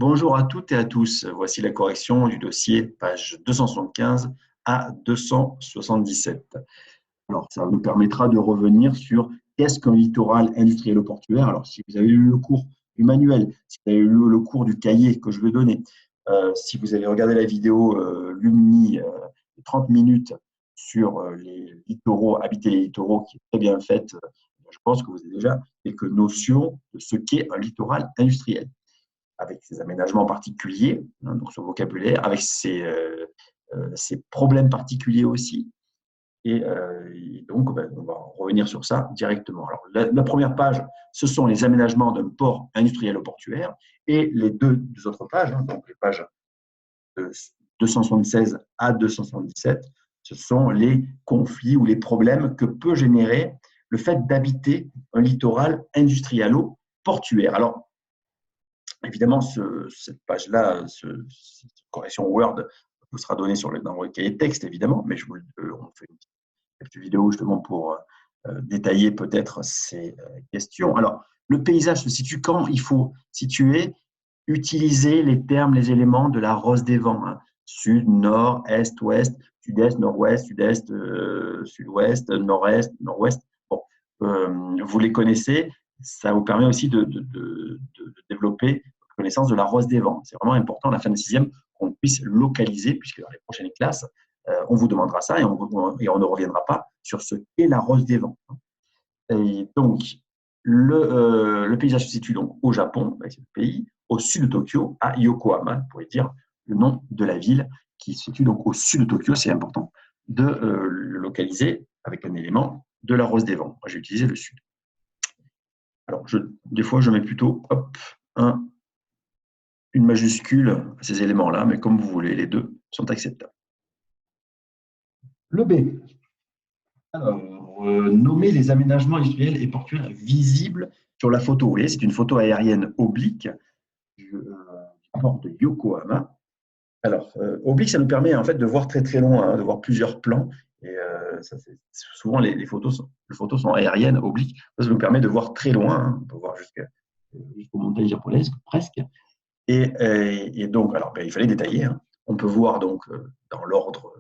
Bonjour à toutes et à tous. Voici la correction du dossier, page 275 à 277. Alors, ça nous permettra de revenir sur qu'est-ce qu'un littoral industriel ou portuaire. Alors, si vous avez lu le cours du manuel, si vous avez lu le cours du cahier que je vais donner, si vous avez regardé la vidéo Lumni de 30 minutes sur les littoraux, habiter les littoraux, qui est très bien faite, je pense que vous avez déjà quelques notions de ce qu'est un littoral industriel, avec ses aménagements particuliers, donc son vocabulaire, avec ses problèmes particuliers aussi. Et donc, on va revenir sur ça directement. Alors, la première page, ce sont les aménagements d'un port industriel ou portuaire, et les deux autres pages, donc les pages de 276 à 277, ce sont les conflits ou les problèmes que peut générer le fait d'habiter un littoral industriel ou portuaire. Alors, évidemment, cette page-là, cette correction Word vous sera donnée dans le cahier de texte, évidemment, mais on fait une petite vidéo justement pour détailler peut-être ces questions. Alors, le paysage se situe quand il faut situer, utiliser les termes, les éléments de la rose des vents, hein. Sud, nord, est, ouest, sud-est, nord-ouest, sud-est, sud-ouest, nord-est, nord-ouest. Bon, vous les connaissez. Ça vous permet aussi de développer la connaissance de la rose des vents. C'est vraiment important à la fin de sixième qu'on puisse localiser, puisque dans les prochaines classes, on vous demandera ça et on ne reviendra pas sur ce qu'est la rose des vents. Et donc, le paysage se situe donc au Japon, c'est le pays, au sud de Tokyo, à Yokohama, vous pourriez dire le nom de la ville qui se situe donc au sud de Tokyo. C'est important de le localiser avec un élément de la rose des vents. Moi, j'ai utilisé le sud. Alors, des fois, je mets plutôt une majuscule à ces éléments-là, mais comme vous voulez, les deux sont acceptables. Le B. Alors, nommer les aménagements industriels et portuaires visibles sur la photo. Vous voyez, c'est une photo aérienne oblique du port de Yokohama. Alors, oblique, ça nous permet en fait de voir très très loin, de voir plusieurs plans. Et souvent, les photos sont aériennes, obliques. Ça nous permet de voir très loin. On peut voir jusqu'aux montagnes japonaises, presque. Et donc, alors, il fallait détailler. On peut voir donc dans l'ordre,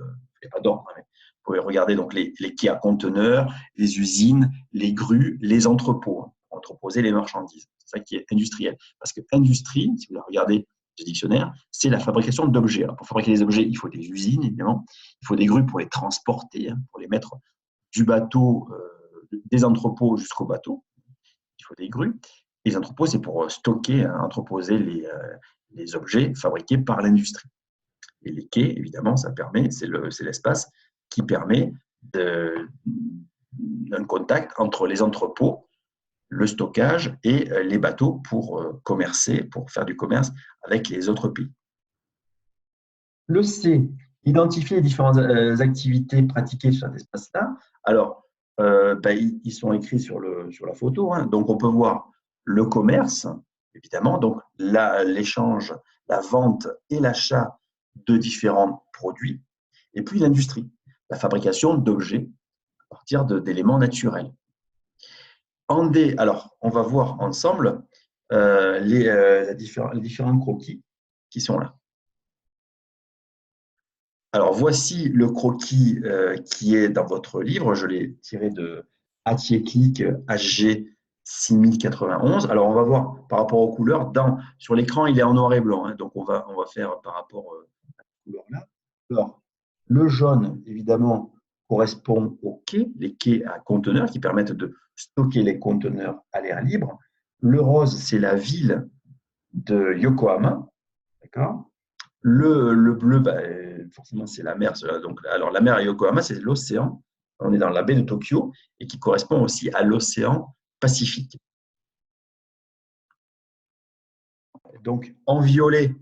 pas d'ordre, mais vous pouvez regarder donc les quais à conteneurs, les usines, les grues, les entrepôts, entreposer les marchandises. C'est ça qui est industriel. Parce que industrie, si vous regardez le dictionnaire, c'est la fabrication d'objets. Alors, pour fabriquer des objets, il faut des usines, évidemment. Il faut des grues pour les transporter, pour les mettre du bateau, des entrepôts jusqu'au bateau. Il faut des grues. Et les entrepôts, c'est pour stocker, entreposer les objets fabriqués par l'industrie. Et les quais, évidemment, c'est l'espace qui permet un contact entre les entrepôts, le stockage et les bateaux pour commercer, pour faire du commerce avec les autres pays. Le C, identifier les différentes activités pratiquées sur cet espace-là. Alors, ils sont écrits sur la photo. Donc, on peut voir le commerce, évidemment, donc l'échange, la vente et l'achat de différents produits, et puis l'industrie, la fabrication d'objets à partir d'éléments naturels. En D, alors, on va voir ensemble les différents croquis qui sont là. Alors, voici le croquis qui est dans votre livre. Je l'ai tiré de Hatier-Click HG 6091. Alors, on va voir par rapport aux couleurs. Sur l'écran, il est en noir et blanc. Donc, on va faire par rapport à ces couleurs-là. Alors, le jaune, évidemment, correspond aux quais, les quais à conteneurs qui permettent de stocker les conteneurs à l'air libre. Le rose, c'est la ville de Yokohama. D'accord ? Le bleu, forcément, c'est la mer. Donc, alors, la mer à Yokohama, c'est l'océan. On est dans la baie de Tokyo et qui correspond aussi à l'océan Pacifique. Donc, en violet,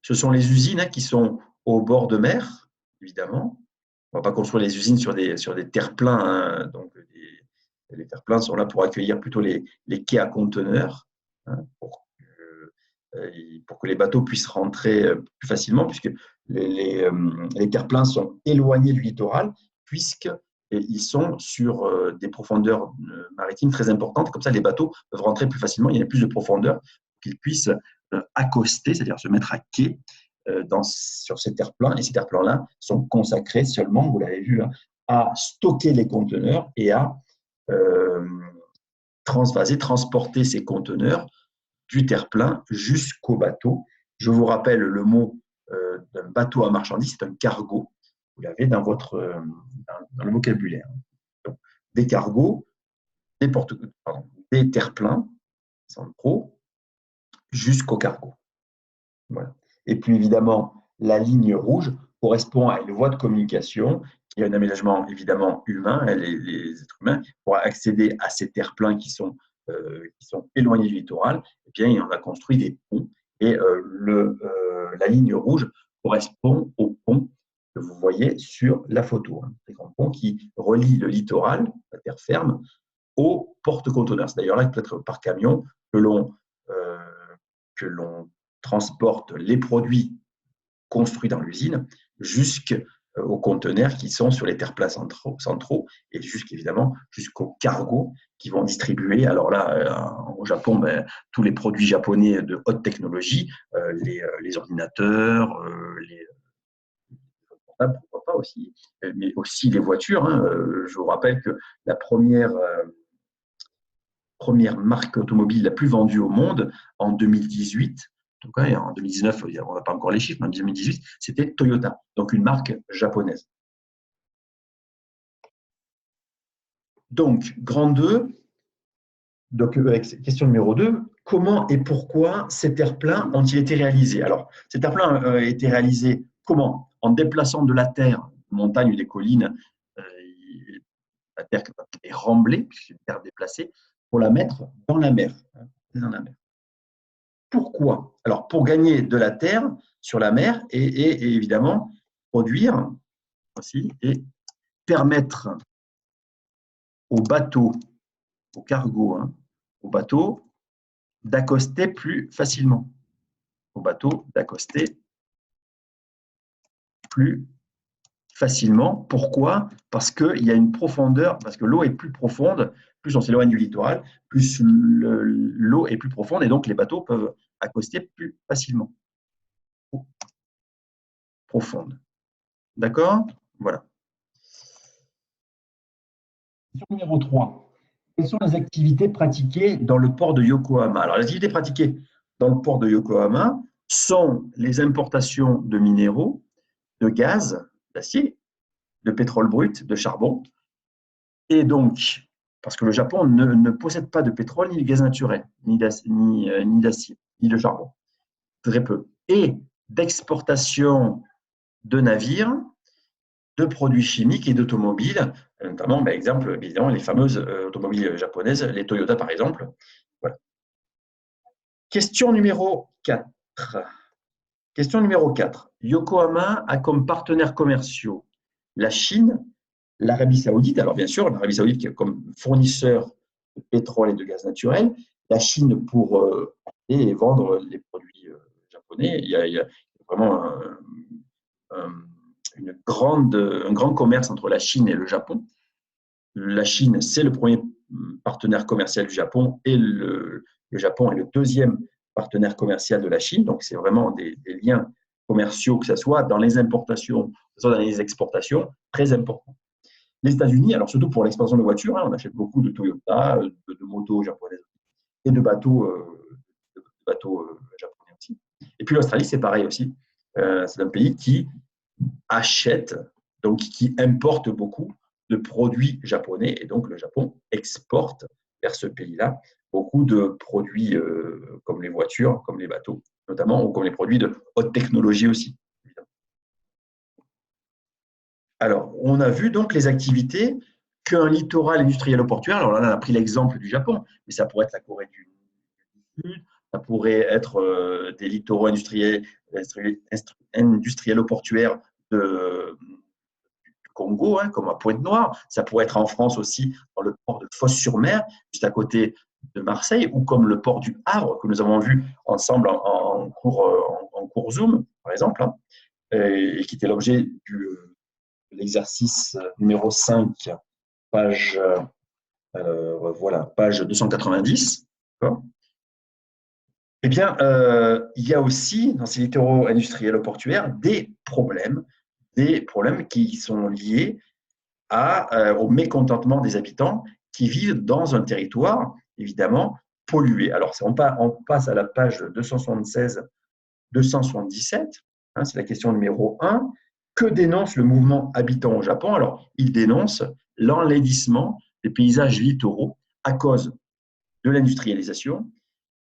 ce sont les usines qui sont au bord de mer, évidemment. On ne va pas construire les usines sur des terre-pleins. Donc, les terre-pleins sont là pour accueillir plutôt les quais à conteneurs, pour que les bateaux puissent rentrer plus facilement, puisque les terre-pleins sont éloignés du littoral, puisqu'ils sont sur des profondeurs maritimes très importantes. Comme ça, les bateaux peuvent rentrer plus facilement. Il y a plus de profondeur pour qu'ils puissent accoster, c'est-à-dire se mettre à quai sur ces terre-pleins. Et ces terre-pleins-là sont consacrés seulement, vous l'avez vu, hein, à stocker les conteneurs et à transvaser, transporter ces conteneurs du terre-plein jusqu'au bateau. Je vous rappelle le mot d'un bateau à marchandises, c'est un cargo. Vous l'avez dans le vocabulaire. Donc, des cargos, des terre-pleins, sans trop, jusqu'au cargo. Voilà. Et puis évidemment, la ligne rouge correspond à une voie de communication qui a un aménagement évidemment humain. Les êtres humains, pour accéder à ces terre-pleins qui sont éloignés du littoral, eh bien, on a construit des ponts. Et la ligne rouge correspond au pont que vous voyez sur la photo. Des grands ponts qui relient le littoral, la terre ferme, aux porte-conteneurs. C'est d'ailleurs là, peut-être par camion, que l'on transporte les produits construits dans l'usine jusqu'aux conteneurs qui sont sur les terre-pleins centraux et jusqu'évidemment jusqu'aux cargos qui vont distribuer. Alors là, au Japon, tous les produits japonais de haute technologie, les ordinateurs, les portables, pourquoi pas aussi, mais aussi les voitures. Hein. Je vous rappelle que la première marque automobile la plus vendue au monde en 2018, en tout cas en 2019, on n'a pas encore les chiffres, mais en 2018, c'était Toyota, donc une marque japonaise. Donc, grand 2, donc, question numéro 2, comment et pourquoi ces terre-pleins ont-ils été réalisés? Alors, ces terre-pleins ont été réalisés comment? En déplaçant de la terre, montagne ou des collines, la terre est remblée, puisque c'est une terre déplacée, pour la mettre dans la mer. Dans la mer. Pourquoi? Alors, pour gagner de la terre sur la mer et évidemment produire aussi et permettre aux bateaux, aux cargos, aux bateaux d'accoster plus facilement. Aux bateaux d'accoster plus facilement. Pourquoi? Parce qu'il y a une profondeur, parce que l'eau est plus profonde, plus on s'éloigne du littoral, plus l'eau est plus profonde et donc les bateaux peuvent accoster plus facilement. Profonde. D'accord? Voilà. Question numéro 3. Quelles sont les activités pratiquées dans le port de Yokohama? Alors, les activités pratiquées dans le port de Yokohama sont les importations de minéraux, de gaz, d'acier, de pétrole brut, de charbon. Et donc, parce que le Japon ne possède pas de pétrole, ni de gaz naturel, ni d'acier, ni de charbon. Très peu. Et d'exportation de navires, de produits chimiques et d'automobiles, notamment, par exemple, évidemment, les fameuses automobiles japonaises, les Toyota par exemple. Voilà. Question numéro 4. Question numéro 4. Yokohama a comme partenaires commerciaux la Chine, l'Arabie Saoudite. Alors bien sûr, l'Arabie Saoudite qui est comme fournisseur de pétrole et de gaz naturel, la Chine pour acheter et vendre les produits japonais. Il y a vraiment un grand commerce entre la Chine et le Japon. La Chine, c'est le premier partenaire commercial du Japon et le Japon est le deuxième partenaire commercial de la Chine. Donc, c'est vraiment des liens commerciaux, que ce soit dans les importations, que ce soit dans les exportations, très importants. Les États-Unis, alors surtout pour l'exportation de voitures, on achète beaucoup de Toyota, de motos japonaises et de bateaux japonais aussi. Et puis l'Australie, c'est pareil aussi. C'est un pays qui achète, donc qui importe beaucoup de produits japonais et donc le Japon exporte vers ce pays-là beaucoup de produits comme les voitures, comme les bateaux notamment, ou comme les produits de haute technologie aussi. Alors, on a vu donc les activités qu'un littoral industriel ou portuaire, alors là, on a pris l'exemple du Japon, mais ça pourrait être la Corée du Sud, ça pourrait être des littoraux industriels ou portuaires du Congo, comme à Pointe-Noire. Ça pourrait être en France aussi, dans le port de Fos-sur-Mer, juste à côté de Marseille, ou comme le port du Havre, que nous avons vu ensemble en cours Zoom, par exemple, et qui était l'objet de l'exercice numéro 5, page 290. Eh bien, il y a aussi, dans ces littoraux industriels ou portuaires, des problèmes qui sont liés au mécontentement des habitants qui vivent dans un territoire, évidemment, pollué. Alors, on passe à la page 276-277, hein, c'est la question numéro 1. Que dénonce le mouvement habitant au Japon? Alors, il dénonce l'enlaidissement des paysages littoraux à cause de l'industrialisation.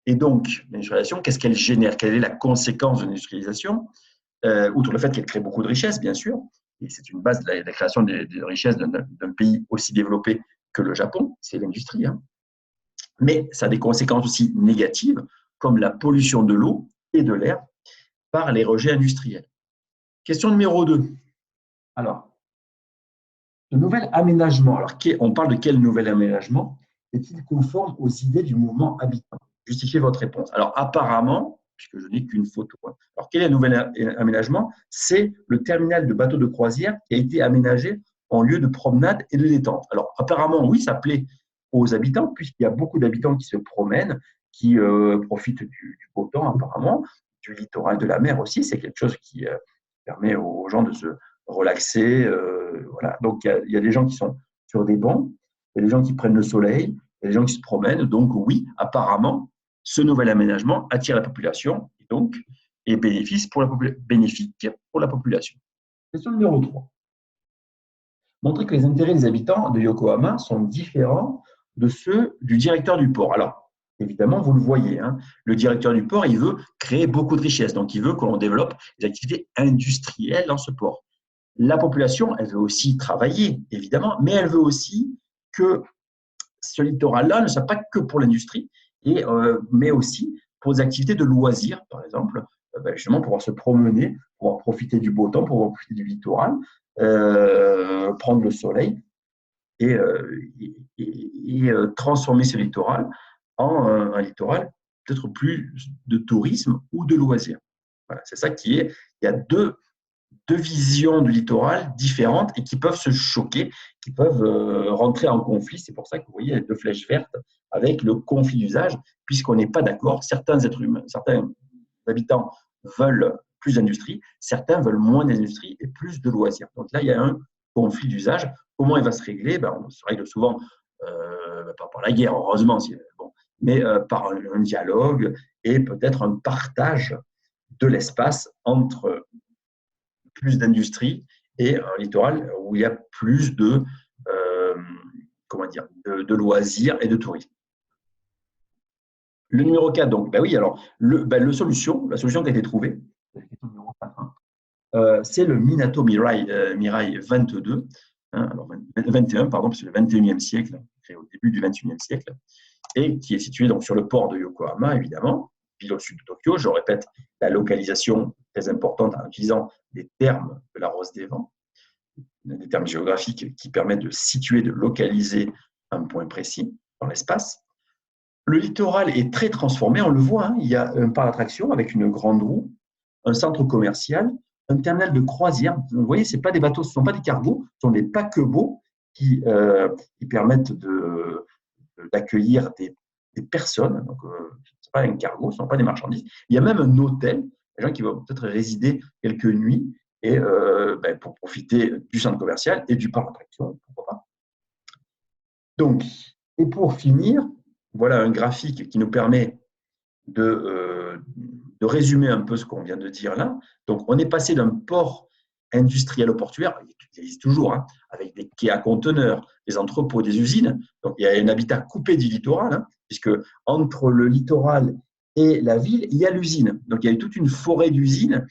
Et donc, l'industrialisation, qu'est-ce qu'elle génère? Quelle est la conséquence de l'industrialisation? Outre le fait qu'elle crée beaucoup de richesses, bien sûr, et c'est une base de la création des richesses d'un pays aussi développé que le Japon, c'est l'industrie. Hein. Mais ça a des conséquences aussi négatives, comme la pollution de l'eau et de l'air par les rejets industriels. Question numéro 2. Alors, le nouvel aménagement, alors on parle de quel nouvel aménagement? Est-il conforme aux idées du mouvement habitant? Justifiez votre réponse. Alors, apparemment, puisque je n'ai qu'une photo. Hein. Alors, quel est le nouvel aménagement? C'est le terminal de bateaux de croisière qui a été aménagé en lieu de promenade et de détente. Alors, apparemment, oui, ça plaît aux habitants, puisqu'il y a beaucoup d'habitants qui se promènent, qui profitent du beau temps, apparemment, du littoral, de la mer aussi. C'est quelque chose qui permet aux gens de se relaxer. Voilà. Donc, il y a des gens qui sont sur des bancs, il y a des gens qui prennent le soleil, il y a des gens qui se promènent. Donc, oui, apparemment, ce nouvel aménagement attire la population et donc est bénéfique pour la population. Question numéro 3. Montrer que les intérêts des habitants de Yokohama sont différents de ceux du directeur du port. Alors, évidemment, vous le voyez, hein, le directeur du port, il veut créer beaucoup de richesses, donc il veut que l'on développe des activités industrielles dans ce port. La population, elle veut aussi travailler, évidemment, mais elle veut aussi que ce littoral-là ne soit pas que pour l'industrie, mais aussi pour des activités de loisirs, par exemple, justement pouvoir se promener, pouvoir profiter du beau temps, pouvoir profiter du littoral, prendre le soleil et transformer ce littoral en un littoral peut-être plus de tourisme ou de loisirs. Voilà, c'est ça qui est. Il y a deux visions du littoral différentes et qui peuvent se choquer, qui peuvent rentrer en conflit. C'est pour ça que vous voyez les deux flèches vertes avec le conflit d'usage, puisqu'on n'est pas d'accord. Certains êtres humains, certains habitants veulent plus d'industrie, certains veulent moins d'industrie et plus de loisirs. Donc là, il y a un conflit d'usage. Comment il va se régler? On se règle souvent pas par la guerre, heureusement, bon, mais par un dialogue et peut-être un partage de l'espace entre plus d'industrie et un littoral où il y a plus de loisirs et de tourisme. Le numéro 4, donc, oui, alors, la solution qui a été trouvée, c'est le Minato Mirai 22, hein, alors 21, pardon, parce que le 21e siècle, créé au début du 21e siècle, et qui est situé donc sur le port de Yokohama, évidemment, ville au sud de Tokyo. Je répète, la localisation très importante en utilisant des termes de la Rose des Vents, des termes géographiques qui permettent de situer, de localiser un point précis dans l'espace. Le littoral est très transformé, on le voit, hein, il y a un parc d'attraction avec une grande roue, un centre commercial, un terminal de croisière. Vous voyez, ce pas des bateaux, ce ne sont pas des cargos, ce sont des paquebots qui permettent d'accueillir des personnes. Donc, ce n'est pas un cargo, ce ne sont pas des marchandises. Il y a même un hôtel, des gens qui vont peut-être résider quelques nuits et pour profiter du centre commercial et du parc d'attraction, pourquoi pas. Donc, et pour finir, voilà un graphique qui nous permet de résumer un peu ce qu'on vient de dire là. Donc, on est passé d'un port industriel au portuaire, il existe toujours, hein, avec des quais à conteneurs, des entrepôts, des usines. Donc, il y a un habitat coupé du littoral, hein, puisque entre le littoral et la ville, il y a l'usine. Donc, il y a toute une forêt d'usines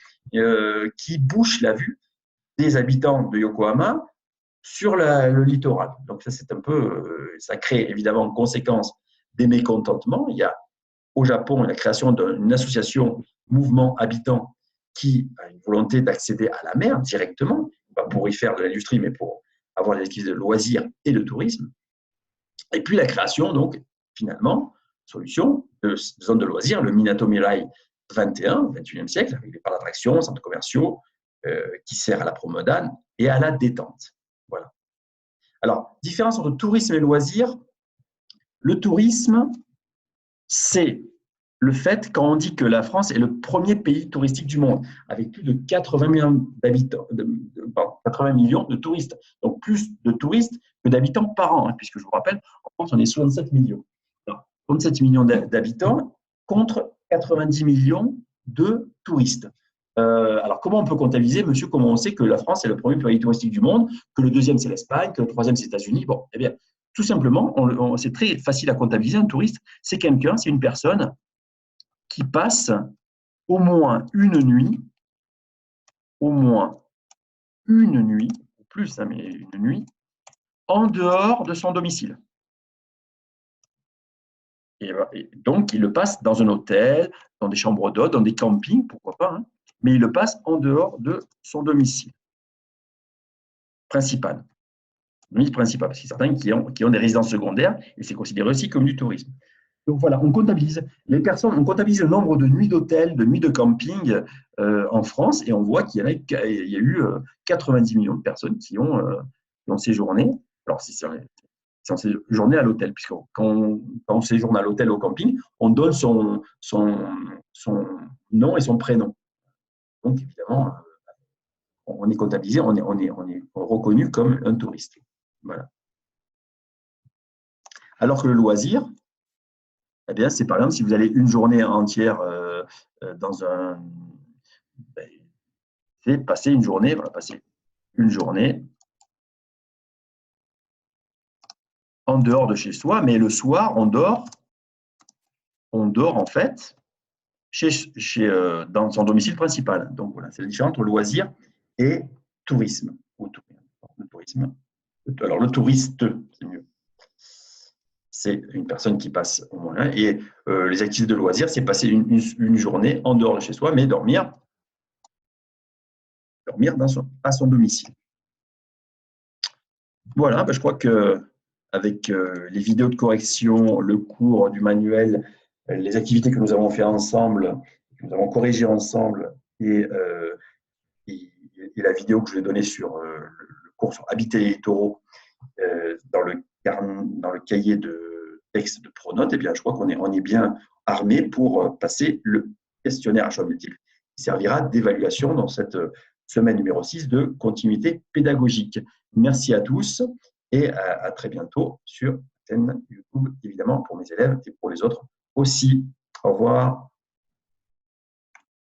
qui bouche la vue des habitants de Yokohama sur le littoral. Donc, ça, c'est un peu, ça crée évidemment en conséquence des mécontentements. Il y a au Japon la création d'une association Mouvement Habitant qui a une volonté d'accéder à la mer directement, pas pour y faire de l'industrie, mais pour avoir des activités de loisirs et de tourisme. Et puis la création, donc, finalement, solution de zones de loisirs, le Minato Mirai 21, 21e siècle, avec des parcs d'attractions, centres commerciaux, qui sert à la promenade et à la détente. Voilà. Alors, différence entre tourisme et loisirs. Le tourisme, c'est le fait, quand on dit que la France est le premier pays touristique du monde, avec plus de 80 millions d'habitants, 80 millions de touristes, donc plus de touristes que d'habitants par an, hein, puisque je vous rappelle, en France, on est 67 millions. Alors, 67 millions d'habitants contre 90 millions de touristes. Alors, comment on peut comptabiliser, monsieur, comment on sait que la France est le premier pays touristique du monde, que le deuxième, c'est l'Espagne, que le troisième, c'est les États-Unis? Bon, eh bien, tout simplement, c'est très facile à comptabiliser. Un touriste, c'est quelqu'un, c'est une personne qui passe au moins une nuit, ou plus, hein, mais une nuit, en dehors de son domicile. Et donc, il le passe dans un hôtel, dans des chambres d'hôtes, dans des campings, pourquoi pas, hein, mais il le passe en dehors de son domicile principal. Principal, parce qu'il y a certains qui ont des résidences secondaires, et c'est considéré aussi comme du tourisme. Donc voilà, on comptabilise les personnes, on comptabilise le nombre de nuits d'hôtel, de nuits de camping en France, et on voit qu'il y a eu 90 millions de personnes qui ont séjourné. Alors, c'est en séjourné à l'hôtel, puisque quand on séjourne à l'hôtel ou au camping, on donne son nom et son prénom. Donc, évidemment, on est comptabilisé, on est reconnu comme un touriste. Voilà. Alors que le loisir, eh bien, c'est par exemple si vous allez une journée entière dans un. C'est passer une journée, voilà, passer une journée en dehors de chez soi, mais le soir, on dort en fait dans son domicile principal. Donc voilà, c'est la différence entre loisir et tourisme. Le tourisme. Alors le touriste, c'est mieux. C'est une personne qui passe au moins là. Et les activités de loisirs, c'est passer une journée en dehors de chez soi, mais dormir à son domicile. Voilà, je crois qu'avec les vidéos de correction, le cours du manuel, les activités que nous avons fait ensemble, que nous avons corrigées ensemble, et la vidéo que je vais donner sur le cours sur habiter les littoraux dans le cahier de texte de Pronote, eh bien, je crois qu'on est bien armé pour passer le questionnaire à choix multiples qui servira d'évaluation dans cette semaine numéro 6 de continuité pédagogique. Merci à tous et à très bientôt sur la chaîne YouTube, évidemment, pour mes élèves et pour les autres aussi. Au revoir.